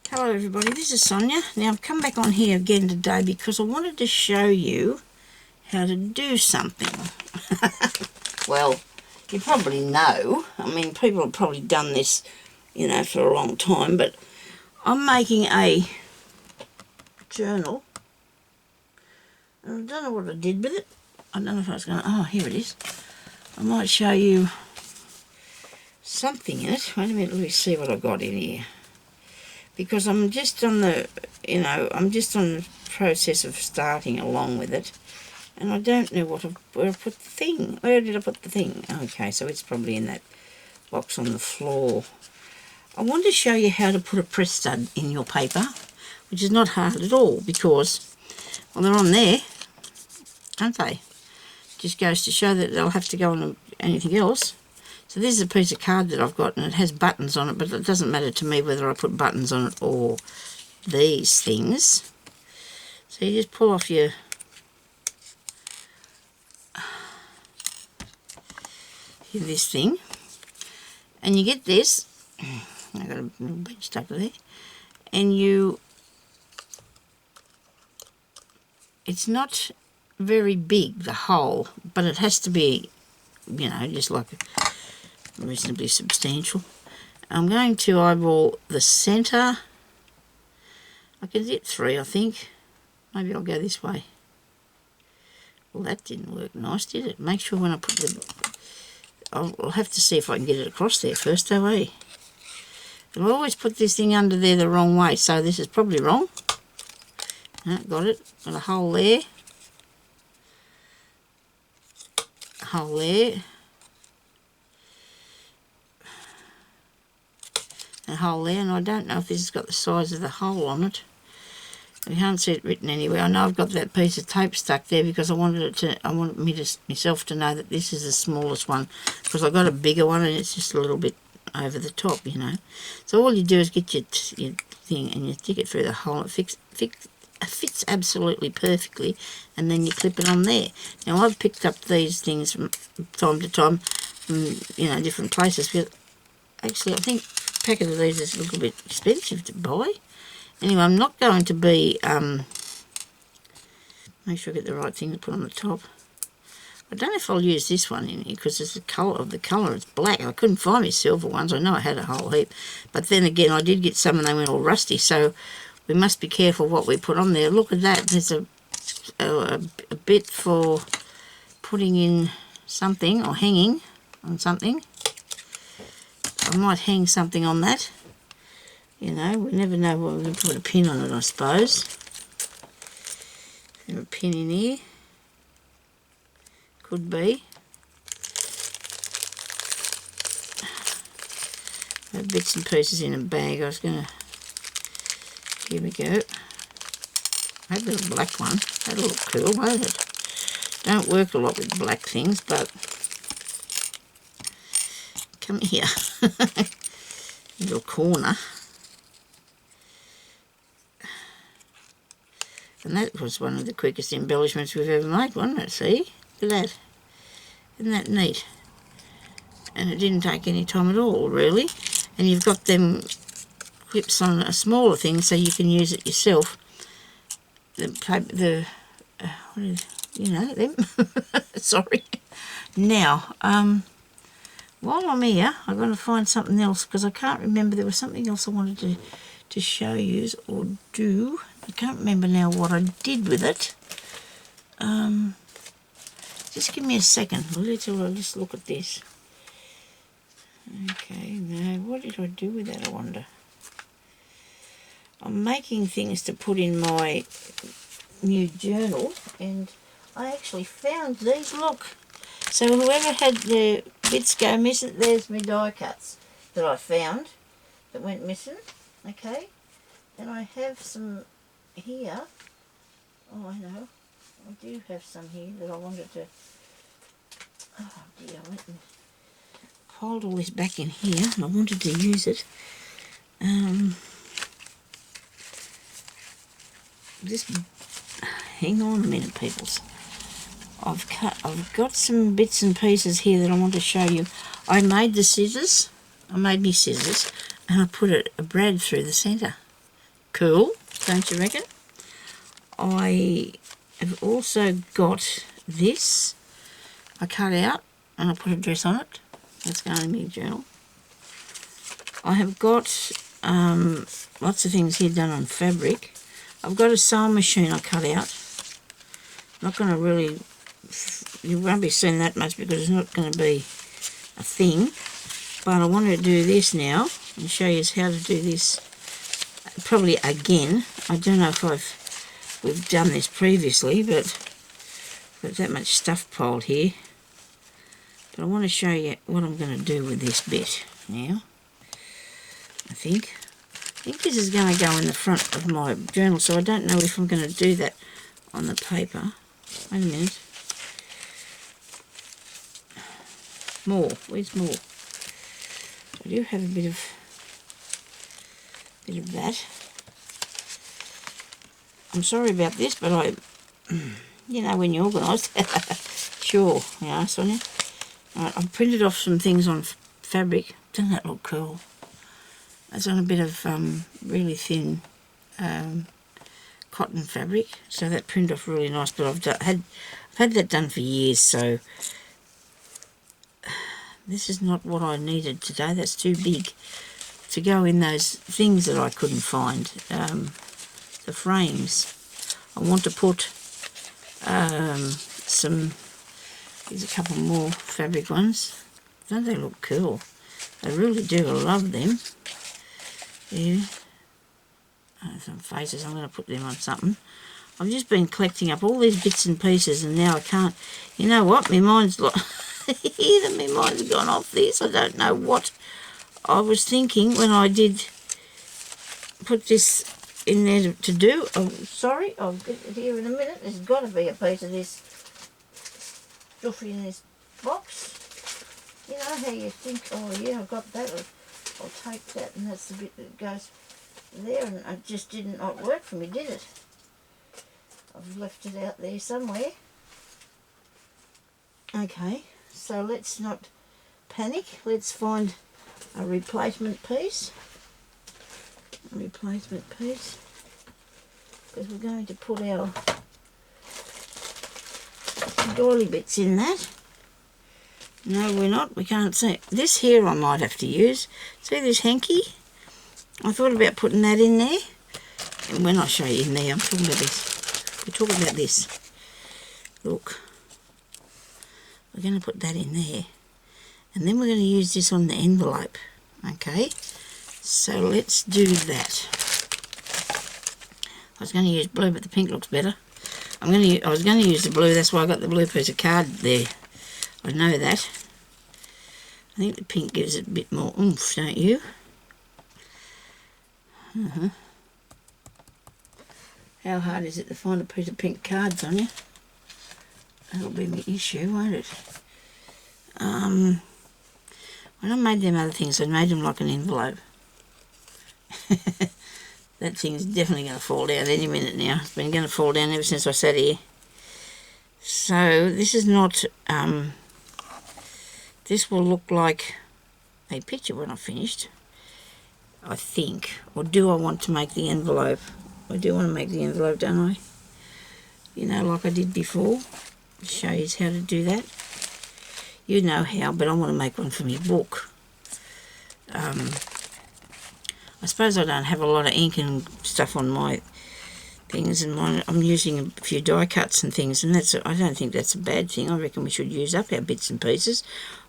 Hello everybody, this is Sonia. Now I've come back on here again today because I wanted to show you how to do something. Well, you probably know, I mean people have probably done this, for a long time, but I'm making a journal. And I don't know what I did with it. I don't know if I was going to, oh here it is. I might show you something in it. Wait a minute, let me see what I got in here. Because I'm just on the, I'm just on the process of starting along with it. And I don't know where I put the thing. Where did I put the thing? Okay, so it's probably in that box on the floor. I want to show you how to put a press stud in your paper, which is not hard at all because, well, they're on there, aren't they? Just goes to show that they'll have to go on anything else. So this is a piece of card that I've got and it has buttons on it, but it doesn't matter to me whether I put buttons on it or these things. So you just pull off this thing and you get this. I've got a little bit stuck there. And it's not very big, the hole, but it has to be, just like reasonably substantial. I'm going to eyeball the centre. I can get 3, I think. Maybe I'll go this way. Well, that didn't work nice, did it? Make sure when I put I'll have to see if I can get it across there first, though, eh? And I always put this thing under there the wrong way, so this is probably wrong. Got it. Got a hole there. A hole there. A hole there, and I don't know if this has got the size of the hole on it. I can't see it written anywhere. I know I've got that piece of tape stuck there because I wanted myself to know that this is the smallest one, because I got a bigger one and it's just a little bit over the top, So all you do is get your thing and you stick it through the hole. It fits absolutely perfectly, and then you clip it on there. Now I've picked up these things from time to time from different places, but actually I think a packet of these is a little bit expensive to buy. Anyway, I'm not going to be make sure I get the right thing to put on the top. I don't know if I'll use this one in here because it's the colour it's black. I couldn't find my silver ones. I know I had a whole heap, but then again I did get some and they went all rusty, so we must be careful what we put on there. Look at that, there's a bit for putting in something or hanging on something. I might hang something on that. We never know what we're going to put a pin on it, I suppose. Have a pin in here. Could be. I have bits and pieces in a bag. I was going to... Here we go. I had a little black one. That'll look cool, won't it? Don't work a lot with black things, but... Come here. Little corner. And that was one of the quickest embellishments we've ever made, wasn't it? See? Look at that. Isn't that neat? And it didn't take any time at all, really. And you've got them clips on a smaller thing so you can use it yourself. Them. Sorry. Now, while I'm here, I'm going to find something else because I can't remember. There was something else I wanted to show you or do. I can't remember now what I did with it. Just give me a second. I'll just look at this. Okay, now what did I do with that, I wonder? I'm making things to put in my new journal, and I actually found these, look. So whoever had the bits go missing, there's my die cuts that I found that went missing, okay? And I have some here. Oh, I know. I do have some here that I wanted to... Oh dear, let me hold all this back in here. I wanted to use it. Just hang on a minute, peoples. I've got some bits and pieces here that I want to show you. I made the scissors. I made me scissors, and I put a brad through the centre. cool, don't you reckon? I have also got this. I cut out and I put a dress on it. That's going in my journal. I have got lots of things here done on fabric. I've got a sewing machine I cut out. Not going to really, you won't be seeing that much because it's not going to be a thing. But I wanted to do this now and show you how to do this. Probably again. I don't know if we've done this previously, but got that much stuff piled here. But I want to show you what I'm going to do with this bit now. I think this is going to go in the front of my journal, so I don't know if I'm going to do that on the paper. Wait a minute. More. Where's more? I do have a bit of that. I'm sorry about this, but I, you know, when you're organised. Sure, yeah, Sonia. Right, I've printed off some things on fabric. Doesn't that look cool? It's on a bit of really thin cotton fabric, so that printed off really nice. But I've had that done for years, so this is not what I needed today. That's too big to go in those things that I couldn't find. The frames. I want to put some. Here's a couple more fabric ones. Don't they look cool? I really do. I love them. Yeah. Oh, some faces. I'm going to put them on something. I've just been collecting up all these bits and pieces, and now I can't. You know what? My mind's like. My mind's gone off this. I don't know what I was thinking when I did put this in there to do. Oh, sorry. I'll get it here in a minute. There's got to be a piece of this stuff in this box. You know how you think, oh yeah, I've got that. I'll take that, and that's the bit that goes there, and it just did not work for me, did it? I've left it out there somewhere. Okay, so let's not panic. Let's find a replacement piece. Because we're going to put our doily bits in that. No, we're not. We can't see it. This here I might have to use. See this hanky? I thought about putting that in there. And when I show you in there, I'm talking about this. We're talking about this. Look. We're going to put that in there. And then we're going to use this on the envelope. Okay? So let's do that. I was going to use blue, but the pink looks better. I was going to use the blue. That's why I got the blue piece of card there. I know that. I think the pink gives it a bit more oomph, don't you? How hard is it to find a piece of pink cards on you? That'll be my issue, won't it? When I made them other things, I made them like an envelope. That thing's definitely going to fall down any minute now. It's been going to fall down ever since I sat here. So this is not, this will look like a picture when I've finished, I think. Or do I want to make the envelope? I do want to make the envelope, don't I? You know, like I did before. Show you how to do that. You know how, but I want to make one for my book. I suppose I don't have a lot of ink and stuff on my things, and I'm using a few die cuts and things, and I don't think that's a bad thing. I reckon we should use up our bits and pieces.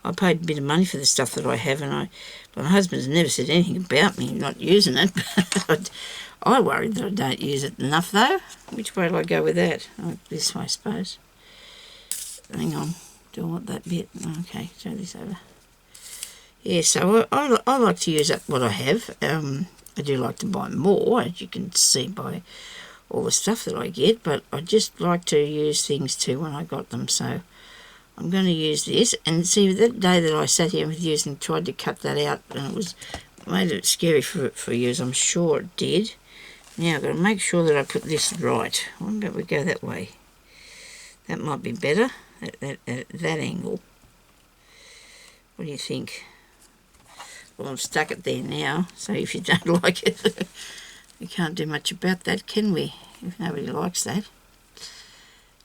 I paid a bit of money for the stuff that I have, and my husband's never said anything about me not using it. But I worry that I don't use it enough, though. Which way do I go with that? Oh, this way, I suppose. Hang on. Do I want that bit? Okay, turn this over. Yeah, so I like to use up what I have. I do like to buy more, as you can see by all the stuff that I get, but I just like to use things too when I got them. So I'm going to use this, and see, that day that I sat here with you and tried to cut that out, and it made it scary for you, I'm sure it did. Now I've got to make sure that I put this right. Why don't we go that way? That might be better at that angle. What do you think? Well, I've stuck it there now, so if you don't like it, We can't do much about that, can we? If nobody likes that.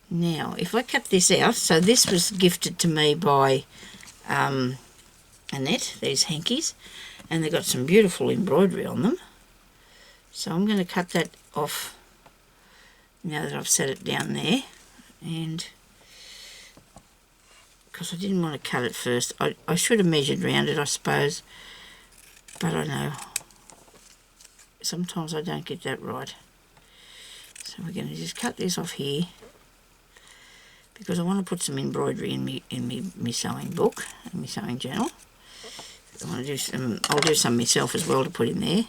Now, if I cut this out, so this was gifted to me by Annette, these hankies, and they've got some beautiful embroidery on them. So I'm going to cut that off now that I've set it down there, and because I didn't want to cut it first. I should have measured round it, I suppose, but I know sometimes I don't get that right. So we're going to just cut this off here because I want to put some embroidery in me sewing book and my sewing journal. I want to do some. I'll do some myself as well to put in there.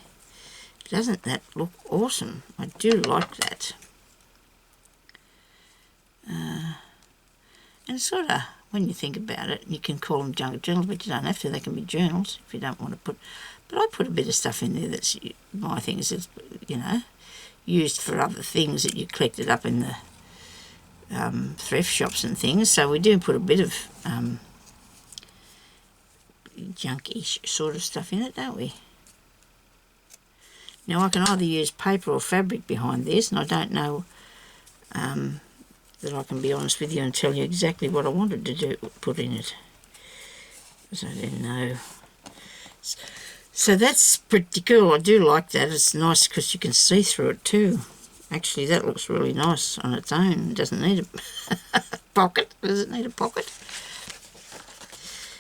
Doesn't that look awesome? I do like that. And sort of, when you think about it, you can call them junk journals, but you don't have to. They can be journals if you don't want to put. But I put a bit of stuff in there that's my things that's, you know, used for other things that you collected up in the thrift shops and things. So we do put a bit of junkish sort of stuff in it, don't we? Now I can either use paper or fabric behind this, and I don't know that I can be honest with you and tell you exactly what I wanted to put in it, because I didn't know. So that's pretty cool. I do like that. It's nice because you can see through it too. Actually, that looks really nice on its own. It doesn't need a pocket. Does it need a pocket?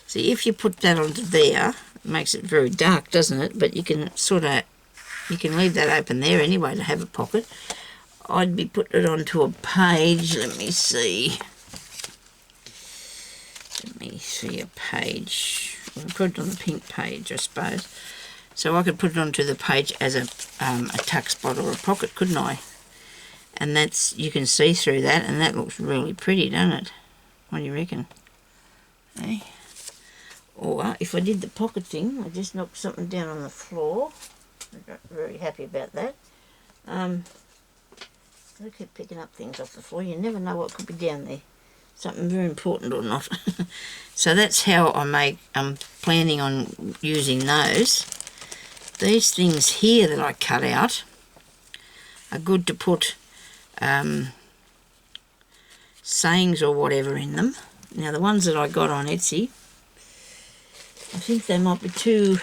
See, if you put that onto there, it makes it very dark, doesn't it? But you can sort of, you can leave that open there anyway to have a pocket. I'd be putting it onto a page. Let me see. Let me see a page. I'll put it on the pink page, I suppose. So I could put it onto the page as a tuck spot or a pocket, couldn't I? And that's, you can see through that, and that looks really pretty, doesn't it? What do you reckon? Eh? Or if I did the pocket thing, I just knocked something down on the floor. I'm not very happy about that. I keep picking up things off the floor. You never know what could be down there. Something very important or not. So that's how I'm planning on using those. These things here that I cut out are good to put sayings or whatever in them. Now the ones that I got on Etsy, I think they might be too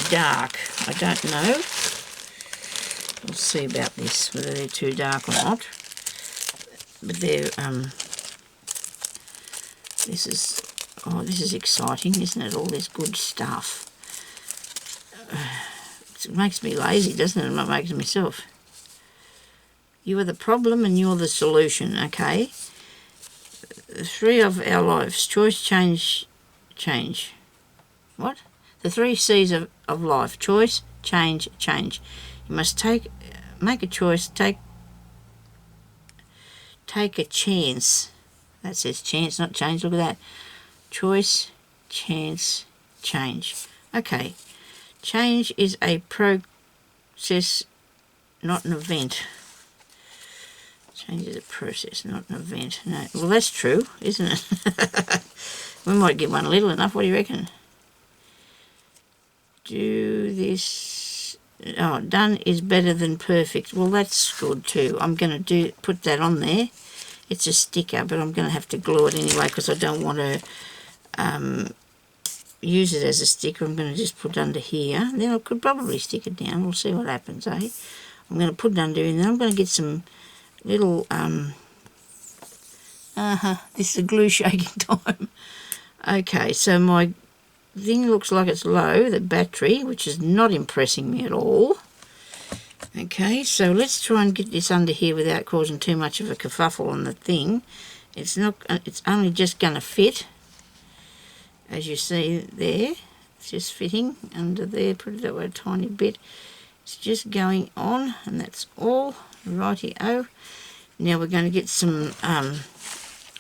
dark. I don't know. We'll see about this, whether they're too dark or not. But they're this is exciting, isn't it? All this good stuff. It makes me lazy, doesn't it? I'm not making myself. You are the problem and you're the solution, okay? The three of our lives: choice, change, change. What? The 3 C's of life: choice, change, change. You must make a choice, take a chance. That says chance, not change. Look at that. Choice, chance, change. Okay. Change is a process, not an event. Change is a process, not an event. No. Well, that's true, isn't it? We might get one little enough. What do you reckon? Do this. Oh, done is better than perfect. Well, that's good too. I'm going to put that on there. It's a sticker, but I'm going to have to glue it anyway because I don't want to use it as a sticker. I'm going to just put it under here. Then I could probably stick it down. We'll see what happens, eh? I'm going to put it under, and then I'm going to get some little, this is a glue shaking time. Okay, so my thing looks like it's low, the battery, which is not impressing me at all. Okay, so let's try and get this under here without causing too much of a kerfuffle on the thing. It's only just going to fit, as you see there. It's just fitting under there. Put it away a tiny bit. It's just going on, and that's all. Righty-o. Now we're going to get some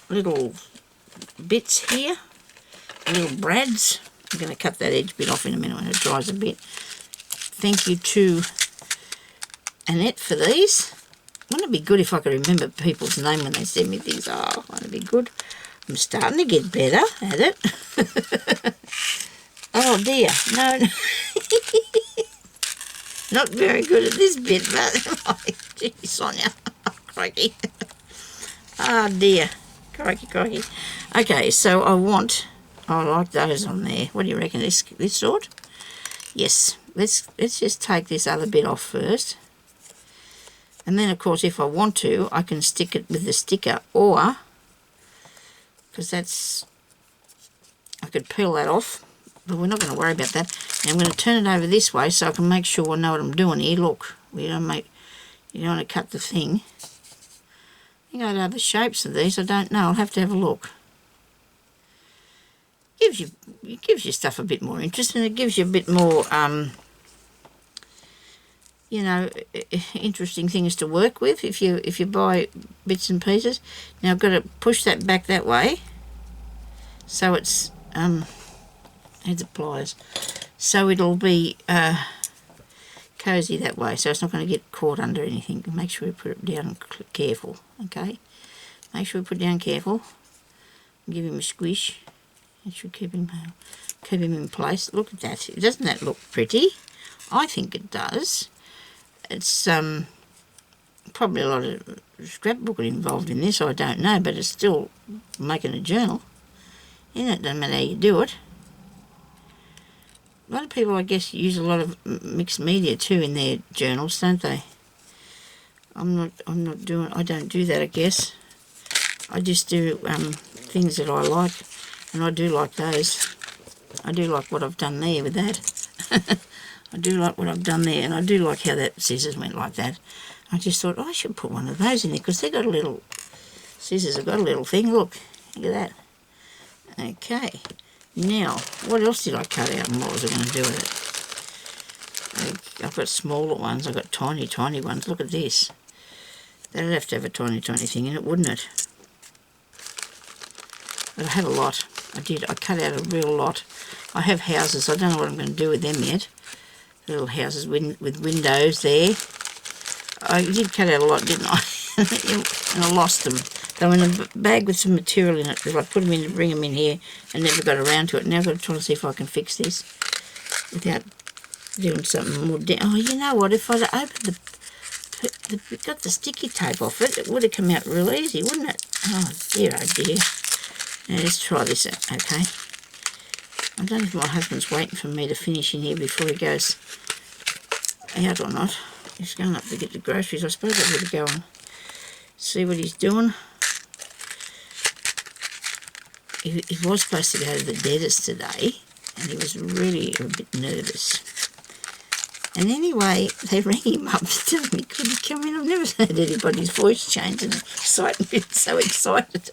little bits here, little brads. I'm going to cut that edge bit off in a minute when it dries a bit. Thank you to Annette for these. Wouldn't it be good if I could remember people's name when they send me things? Oh, wouldn't it be good? I'm starting to get better at it. Oh dear, no. not very good at this bit, but gee, Sonya, crikey. Oh dear, crikey. Okay, so I like those on there. What do you reckon? This sort? Yes. Let's just take this other bit off first. And then, of course, if I want to, I can stick it with the sticker, or, because I could peel that off, but we're not going to worry about that. Now I'm going to turn it over this way so I can make sure I know what I'm doing here. Look, you don't want to cut the thing. I think I'd have the shapes of these. I don't know. I'll have to have a look. It gives you stuff a bit more interest, and it gives you a bit more, you know, interesting things to work with if you buy bits and pieces. Now I've got to push that back that way, so it's here's the pliers, so it'll be cozy that way, so it's not going to get caught under anything. Make sure we put it down careful, okay? Make sure we put it down careful. Give him a squish. It should keep him in place. Look at that. Doesn't that look pretty? I think it does. It's probably a lot of scrapbooking involved in this, I don't know, but it's still making a journal. Isn't it? Doesn't matter how you do it. A lot of people, I guess, use a lot of mixed media too in their journals, don't they? I don't do that, I guess. I just do things that I like, and I do like those. I do like what I've done there with that. I do like what I've done there, and I do like how that scissors went like that. I just thought, I should put one of those in there, because they've got a little, scissors have got a little thing, look at that. Okay, now, what else did I cut out, and what was I going to do with it? I've got smaller ones, I've got tiny ones. Look at this. That'd have to have a tiny thing in it, wouldn't it? But I have a lot. I cut out a real lot. I have houses. I don't know what I'm going to do with them yet. Little houses with windows there. I did cut out a lot, didn't I? And I lost them. They were in a bag with some material in it, because I put them in to bring them in here and never got around to it. Now I've got to try to see if I can fix this without doing something more. Oh, you know what? If I'd opened got the sticky tape off it, it would have come out real easy, wouldn't it? Oh dear. Now let's try this out, okay? I don't know if my husband's waiting for me to finish in here before he goes out or not. He's going up to get the groceries. I suppose I better go and see what he's doing. He was supposed to go to the dentist today, and he was really a bit nervous. And anyway, they rang him up to tell me, could he come in? I've never heard anybody's voice change and excited me, so excited.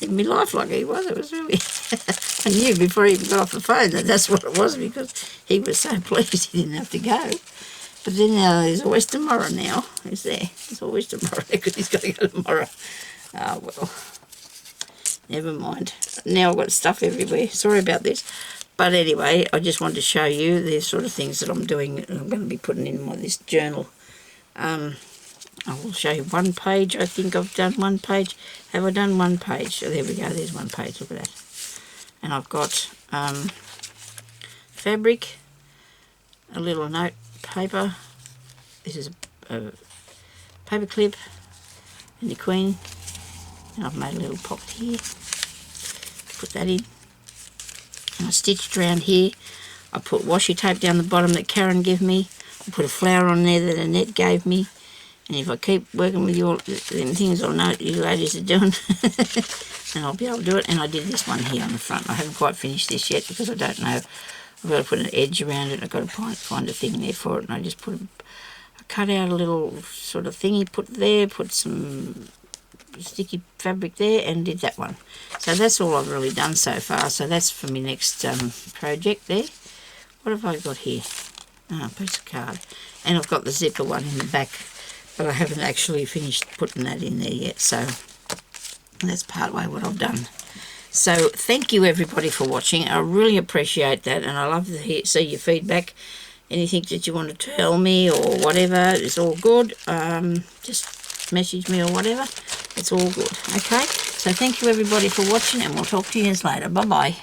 In my life like he was, it was really... I knew before he even got off the phone that that's what it was, because he was so pleased he didn't have to go. But then there's always tomorrow now, is there? There's always tomorrow, because he's got to go tomorrow. Oh, well, never mind. Now I've got stuff everywhere. Sorry about this. But anyway, I just wanted to show you the sort of things that I'm doing, and I'm going to be putting in this journal. I will show you one page. I think I've done one page. Have I done one page? Oh, there we go. There's one page. Look at that. And I've got fabric, a little note paper. This is a paper clip, and the queen. And I've made a little pocket here. Put that in. And I stitched around here. I put washi tape down the bottom that Karen gave me. I put a flower on there that Annette gave me. And if I keep working with you all, them things I'll know what you ladies are doing. And I'll be able to do it. And I did this one here on the front. I haven't quite finished this yet, because I don't know. I've got to put an edge around it. I've got to find a thing there for it. And I just I cut out a little sort of thingy, put there, put some sticky fabric there, and did that one. So that's all I've really done so far. So that's for my next project there. What have I got here? Oh, a piece of card. And I've got the zipper one in the back, but I haven't actually finished putting that in there yet. So that's partway what I've done. So thank you everybody for watching. I really appreciate that, and I love to see your feedback. Anything that you want to tell me or whatever, it's all good. Just message me or whatever. It's all good. Okay? So thank you everybody for watching, and we'll talk to you later. Bye-bye.